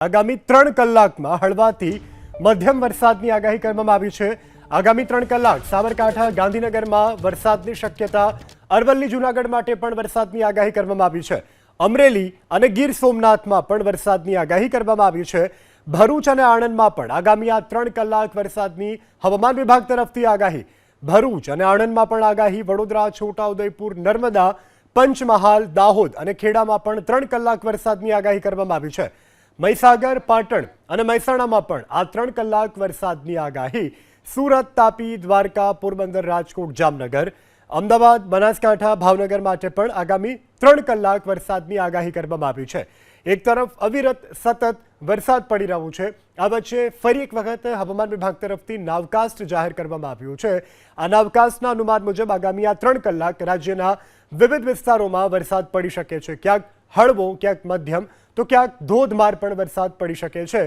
આગામી 3 કલાકમાં હળવાથી મધ્યમ વરસાદની આગાહી કરવામાં આવી છે। આગામી 3 કલાક સાબરકાંઠા ગાંધીનગરમાં વરસાદની શક્યતા, અરવલ્લી જૂનાગઢ માટે પણ વરસાદની આગાહી કરવામાં આવી છે। અમરેલી અને ગીર સોમનાથમાં પણ વરસાદની આગાહી કરવામાં આવી છે। ભરૂચ અને આણંદમાં પણ આગામી આ 3 કલાક વરસાદની હવામાન વિભાગ તરફથી આગાહી। ભરૂચ અને આણંદમાં પણ આગાહી। વડોદરા, છોટાઉદેપુર, નર્મદા, પંચમહાલ, દાહોદ અને ખેડામાં પણ 3 કલાક વરસાદની આગાહી કરવામાં આવી છે। મહીસાગર, પાટણ અને મહેસાણામાં પણ આ 3 કલાક વરસાદની આગાહી। સુરત, તાપી, દ્વારકા, પોરબંદર, રાજકોટ, જામનગર, અમદાવાદ, બનાસકાંઠા, ભાવનગર માટે પણ આગામી 3 કલાક વરસાદની આગાહી કરવામાં આવી છે। એક તરફ અવિરત સતત વરસાદ પડી રહ્યો છે, આ વચ્ચે ફરી એક વખત હવામાન વિભાગ તરફથી નાવકાસ્ટ જાહેર કરવામાં આવ્યું છે। આ નાવકાસ્ટના અનુમાન મુજબ આગામી આ 3 કલાક રાજ્યના વિવિધ વિસ્તારોમાં વરસાદ પડી શકે છે। ક્યાંક હળવો, ક્યાંક મધ્યમ તો ક્યાંક ધોધમાર પણ વરસાદ પડી શકે છે।